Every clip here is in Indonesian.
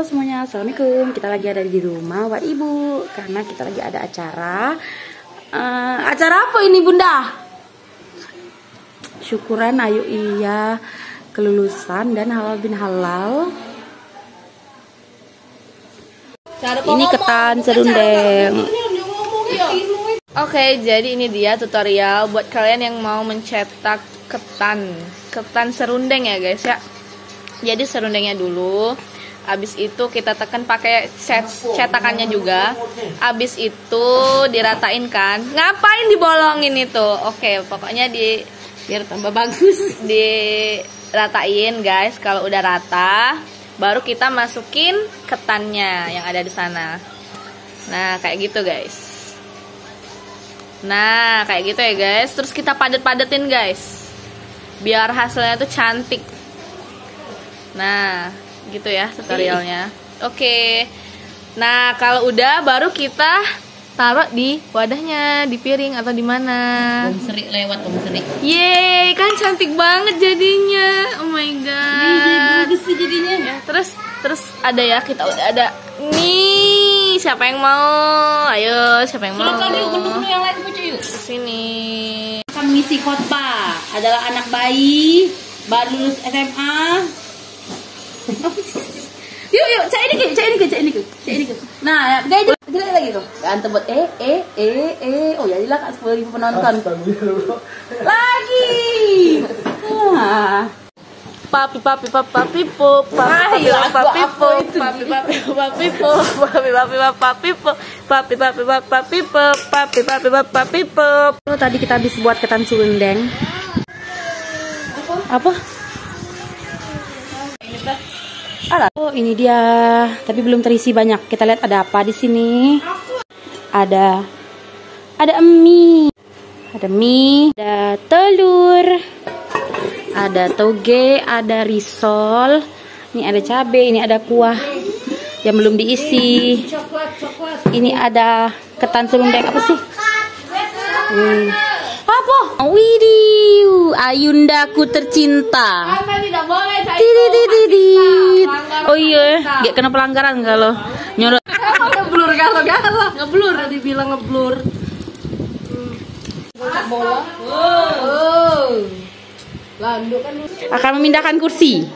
semuanya, assalamualaikum. Kita lagi ada di rumah Wak Ibu karena kita lagi ada acara. Acara apa ini Bunda? Syukuran Ayu Iya kelulusan dan halal bin halal. Ini ketan serundeng. Oke, jadi ini dia tutorial buat kalian yang mau mencetak ketan serundeng ya guys ya. Jadi serundengnya dulu, habis itu kita tekan pakai cetakannya juga. Habis itu diratain kan. Ngapain dibolongin itu? Oke, pokoknya biar tambah bagus. Diratain guys. Kalau udah rata, baru kita masukin ketannya yang ada di sana. Nah, kayak gitu guys. Nah, kayak gitu ya guys. Terus kita padet-padetin guys, biar hasilnya tuh cantik. Nah, gitu ya tutorialnya. Oke. Nah, kalau udah baru kita taruh di wadahnya, di piring atau di mana. Bom seri lewat bom seri. Yeay, kan cantik banget jadinya. Oh my god. Bagus sih jadinya. Ya, terus ada ya, kita udah ada. Nih, siapa yang mau? Ayo, siapa yang mau? Silakan yuk, menu yang lain pucu yuk. Kesini. Akan mengisi khotbah adalah anak bayi baru lulus SMA. Yuk, cak ini ke. Nah, kayak jelek lagi tuh. Ganteng buat oh ya jadilah 10.000 penonton. Lagi. Nah. Papi pop, papi pop. Tadi kita habis buat ketan serundeng. Apa? Oh, ini dia, tapi belum terisi banyak. Kita lihat ada apa di sini. Ada mie, ada telur, ada toge, ada risol. Ini ada cabai, ini ada kuah yang belum diisi. Ini ada ketan serundeng apa sih? Apa? Widih, Ayundaku tercinta. Oh iya, gak kena pelanggaran kalau nyolot. Ngeblur kalau ngeblur, dibilang ngeblur. Akan memindahkan kursi.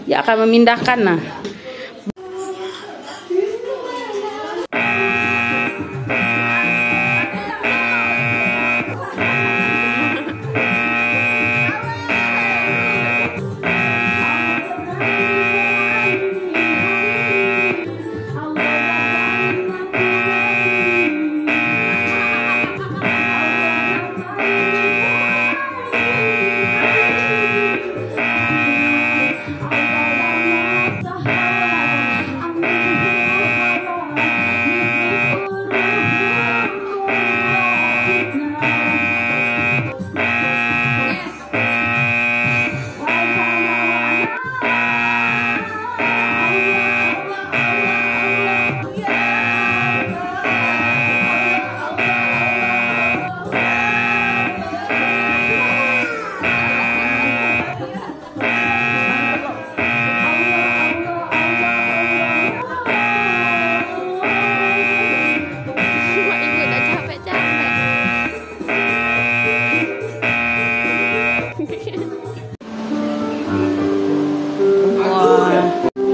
Ya akan memindahkan nah.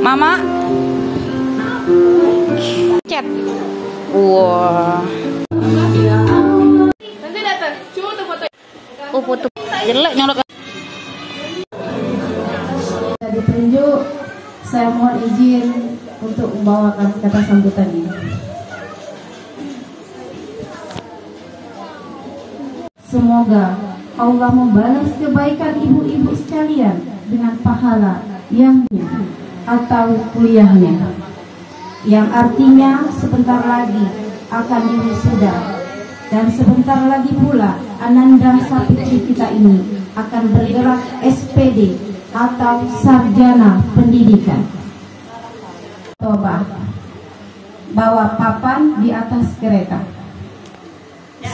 Mama chat. Wah. Nanti datang, cuma foto. Oh, foto. Jelek nyolok. Jadi penunjuk, saya mohon izin untuk membawakan kata sambutan ini. Semoga Allah membalas kebaikan ibu-ibu sekalian dengan pahala yang atau kuliahnya, yang artinya sebentar lagi akan diwisuda, dan sebentar lagi pula Ananda Saputri kita ini akan bergerak SPD atau sarjana pendidikan. Coba bawa papan di atas kereta.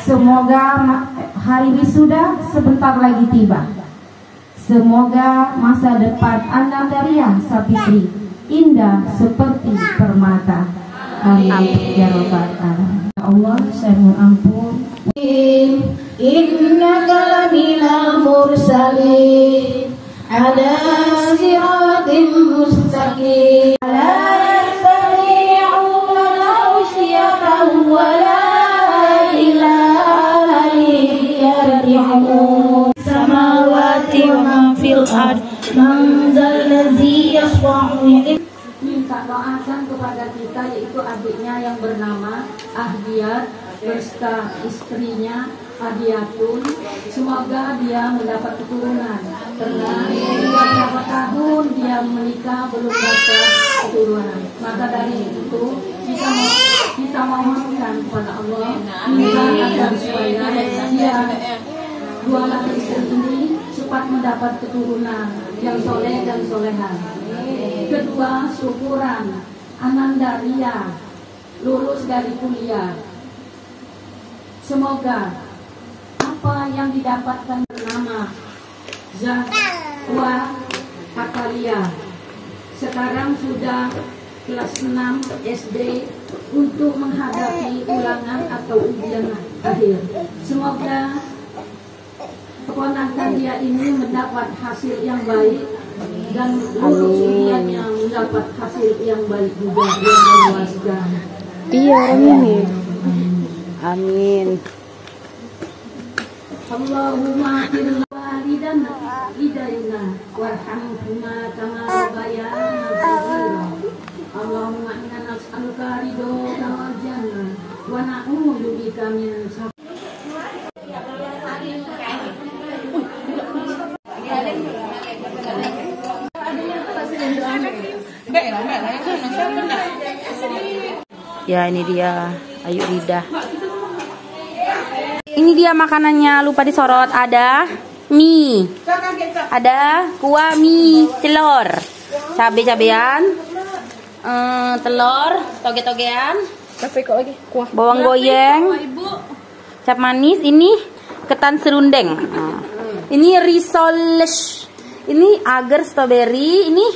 Semoga hari wisuda sebentar lagi tiba. Semoga masa depan Anda Daria Sapitri indah seperti permata. Amin. Ya Rabbal Alamin. Ya Allah, saya mohon ampun. Innaka laminal mursalin ala siratim mustaqim. La yastati'una nawsiyatan wa la ilaha yarji'un. Samawati wa ma fil ard man zal ladzi yashfa'u. Minta doakan kepada kita, yaitu adiknya yang bernama Ahdiyat beserta istrinya Adiyatun. Semoga dia mendapat keturunan, karena beberapa tahun dia menikah belum dapat keturunan. Maka dari itu kita mohonkan kepada Allah minta agar supaya dia dua laki istri ini cepat mendapat keturunan yang soleh dan soleha. Kedua, syukuran Ananda Ria lulus dari kuliah. Semoga apa yang didapatkan bernama Zahwa Akalia sekarang sudah kelas 6 SD untuk menghadapi ulangan atau ujian akhir. Semoga keponakan dia ini mendapat hasil yang baik dan lulus ujiannya mendapat hasil yang baik juga, yang memuaskan. Iya, amin. Amin. Allahumma firli walidana hidayna warhamhuma kama rabbayana shaghira. Allahumma inna nas'aluka ridhaka wal jannah wa na'udzu bika min Ya, ini dia Ayu Rida. Ini dia makanannya, lupa disorot. Ada mie, ada kuah mie, telur, cabe-cabean, telur, toge-togean, bawang goyeng, cap manis. Ini ketan serundeng. Ini risoles. Ini agar strawberry. Ini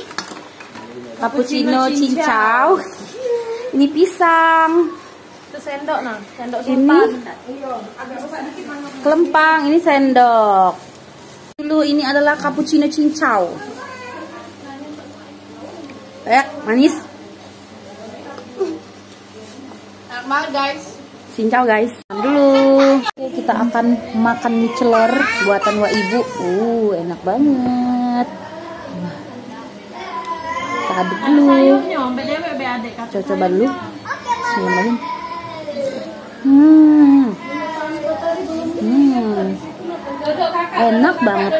cappuccino cincau. Ini pisang. Itu sendok nah, sendok Ini kelempang. Ini sendok. Dulu ini adalah cappuccino cincau. Manis. enak banget guys. Cincau guys. Dulu kita akan makan mie celor buatan Wak Ibu. Enak banget. Kita aduk dulu. Coba dulu. Bismillahirrahmanirrahim. Enak banget.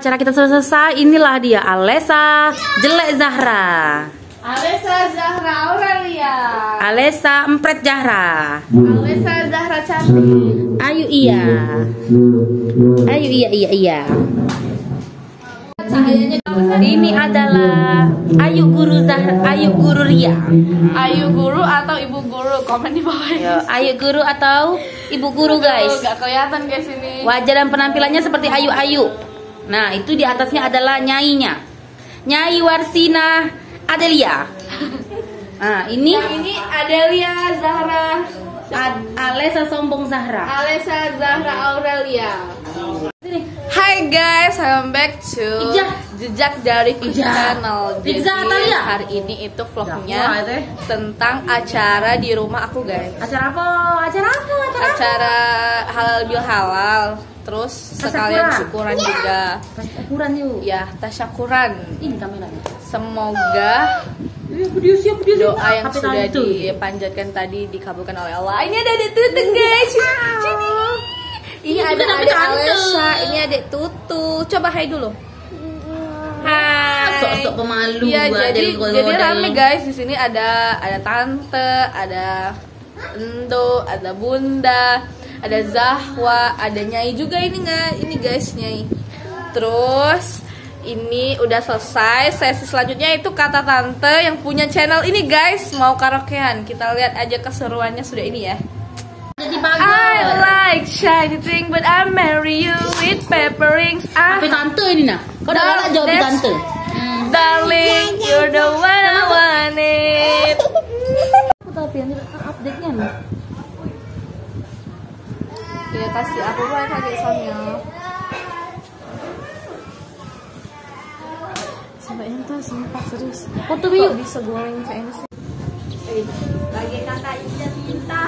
Acara kita sudah selesai. Inilah dia Alessa Jelek Zahra, Alessa Zahra Aurelia, Alessa Empret Zahra, Alessa Zahra cantik, Ayu iya, Ayu iya. Ini adalah Ayu Guru Zahra, Ayu Guru Ria, Ayu Guru atau Ibu Guru, komen di bawah ya. Ayu Guru atau Ibu Guru guys. Gak kelihatan guys ini. Wajah dan penampilannya seperti Ayu. Nah, itu di atasnya adalah nyainya, Nyai Warsina Adelia. Nah, ini Adelia Zahra, Alessa Sombong Zahra. Alessa Zahra Aurelia. Hai guys, welcome back to Jejak dari Channel. Jadi hari ini itu vlognya tentang acara di rumah aku guys. Acara apa? Acara halal bil halal. Terus sekalian syukuran juga. Tasyakuran yuk. Ya, tasyakuran. Ini kameranya. Semoga doa yang sudah dipanjatkan tadi dikabulkan oleh Allah. Ini ada adik Tutu guys. Sini. Ini ada adik Alessa, ini adik Tutu. Coba hai dulu. Hai. Sok-sok pemalu. Ya, jadi rame guys. Di sini ada tante, ada Endo, ada Bunda, ada Zahwa, ada Nyai juga ini guys, Nyai. Terus ini udah selesai. Sesi selanjutnya itu kata tante yang punya channel ini guys, mau karaokean. Kita lihat aja keseruannya sudah ini ya. I like shiny thing but I marry you with pepper rings. Tapi tante ini nah. Kau udah jawab tante. Darling, you're the one I wanted. Tapi yang update-nya nih. Ya kasih aku boleh pakai soundnya. Sampai ente sumpah serius. Foto yuk. Bisa goreng kayak ini sih. Bagi kakak Ida minta.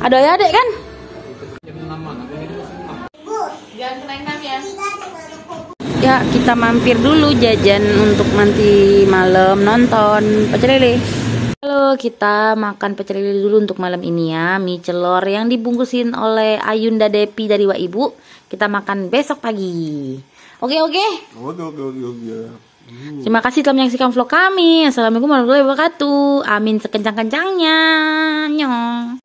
Ada ya adek kan? Jangan kenain kami ya. Ya kita mampir dulu jajan untuk nanti malam nonton pecel lele. Halo, kita makan pecel lele dulu untuk malam ini ya. Mie celor yang dibungkusin oleh Ayunda Depi dari Wak Ibu. Kita makan besok pagi. Oke. Oke. Terima kasih telah menyaksikan vlog kami. Assalamualaikum warahmatullahi wabarakatuh. Amin sekencang-kencangnya. Nyong.